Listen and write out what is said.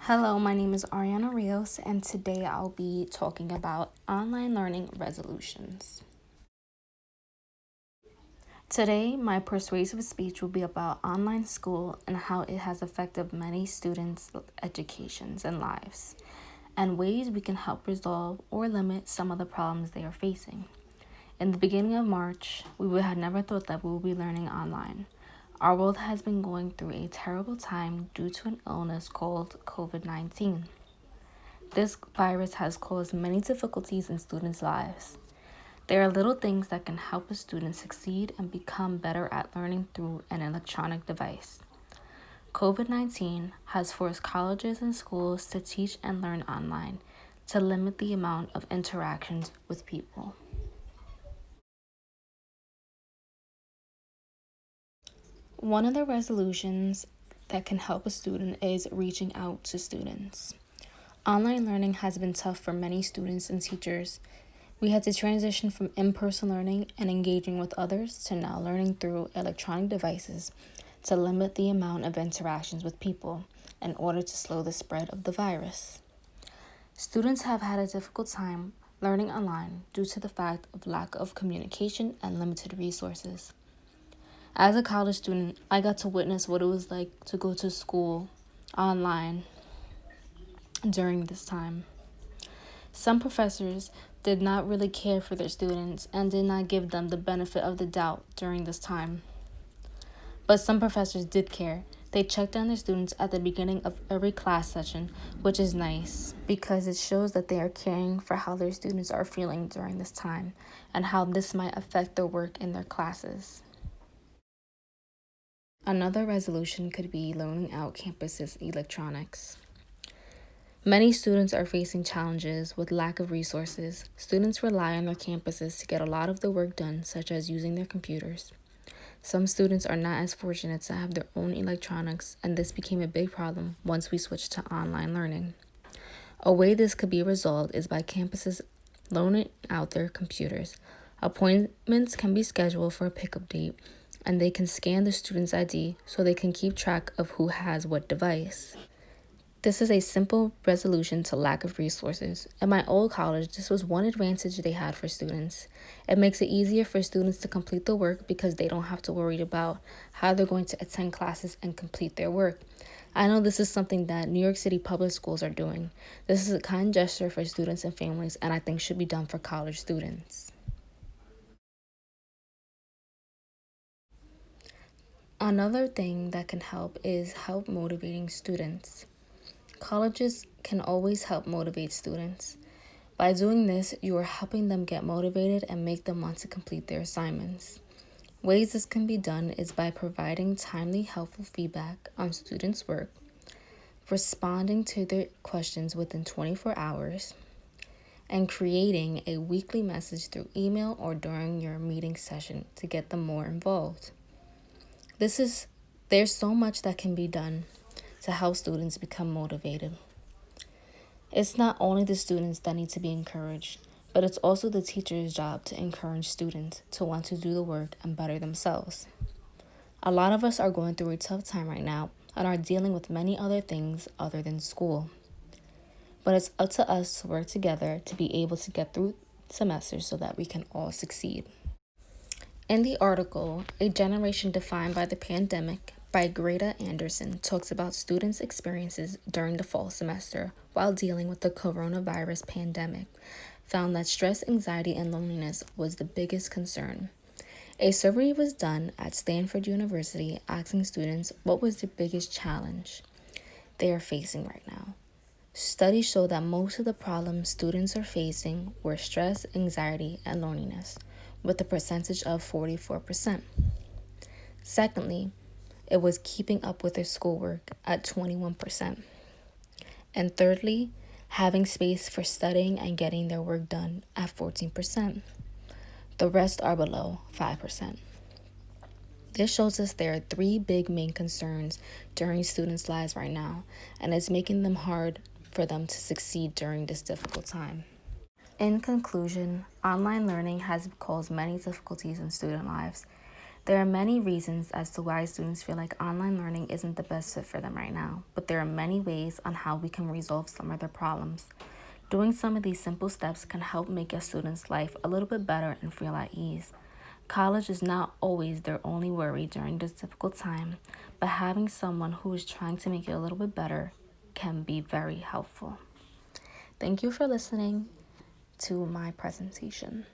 Hello, my name is Ariana Rios, and today I'll be talking about online learning resolutions. Today, my persuasive speech will be about online school and how it has affected many students' educations and lives, and ways we can help resolve or limit some of the problems they are facing. In the beginning of March, we would have never thought that we would be learning online. Our world has been going through a terrible time due to an illness called COVID-19. This virus has caused many difficulties in students' lives. There are little things that can help a student succeed and become better at learning through an electronic device. COVID-19 has forced colleges and schools to teach and learn online to limit the amount of interactions with people. One of the resolutions that can help a student is reaching out to students. Online learning has been tough for many students and teachers. We had to transition from in-person learning and engaging with others to now learning through electronic devices to limit the amount of interactions with people in order to slow the spread of the virus. Students have had a difficult time learning online due to the fact of lack of communication and limited resources. As a college student, I got to witness what it was like to go to school online during this time. Some professors did not really care for their students and did not give them the benefit of the doubt during this time. But some professors did care. They checked on their students at the beginning of every class session, which is nice because it shows that they are caring for how their students are feeling during this time and how this might affect their work in their classes. Another resolution could be loaning out campuses electronics. Many students are facing challenges with lack of resources. Students rely on their campuses to get a lot of the work done, such as using their computers. Some students are not as fortunate to have their own electronics, and this became a big problem once we switched to online learning. A way this could be resolved is by campuses loaning out their computers. Appointments can be scheduled for a pickup date, and they can scan the student's ID so they can keep track of who has what device. This is a simple resolution to lack of resources. At my old college, this was one advantage they had for students. It makes it easier for students to complete the work because they don't have to worry about how they're going to attend classes and complete their work. I know this is something that New York City public schools are doing. This is a kind gesture for students and families, and I think should be done for college students. Another thing that can help is help motivating students. Colleges can always help motivate students. By doing this, you are helping them get motivated and make them want to complete their assignments. Ways this can be done is by providing timely, helpful feedback on students' work, responding to their questions within 24 hours, and creating a weekly message through email or during your meeting session to get them more involved. There's so much that can be done to help students become motivated. It's not only the students that need to be encouraged, but it's also the teacher's job to encourage students to want to do the work and better themselves. A lot of us are going through a tough time right now and are dealing with many other things other than school. But it's up to us to work together to be able to get through semesters so that we can all succeed. In the article, A Generation Defined by the Pandemic by Greta Anderson talks about students' experiences during the fall semester while dealing with the coronavirus pandemic, found that stress, anxiety, and loneliness was the biggest concern. A survey was done at Stanford University asking students what was the biggest challenge they are facing right now. Studies show that most of the problems students are facing were stress, anxiety, and loneliness, with a percentage of 44%. Secondly, it was keeping up with their schoolwork at 21%. And thirdly, having space for studying and getting their work done at 14%. The rest are below 5%. This shows us there are three big main concerns during students' lives right now, and it's making them hard for them to succeed during this difficult time. In conclusion, online learning has caused many difficulties in student lives. There are many reasons as to why students feel like online learning isn't the best fit for them right now, but there are many ways on how we can resolve some of their problems. Doing some of these simple steps can help make a student's life a little bit better and feel at ease. College is not always their only worry during this difficult time, but having someone who is trying to make it a little bit better can be very helpful. Thank you for listening to my presentation.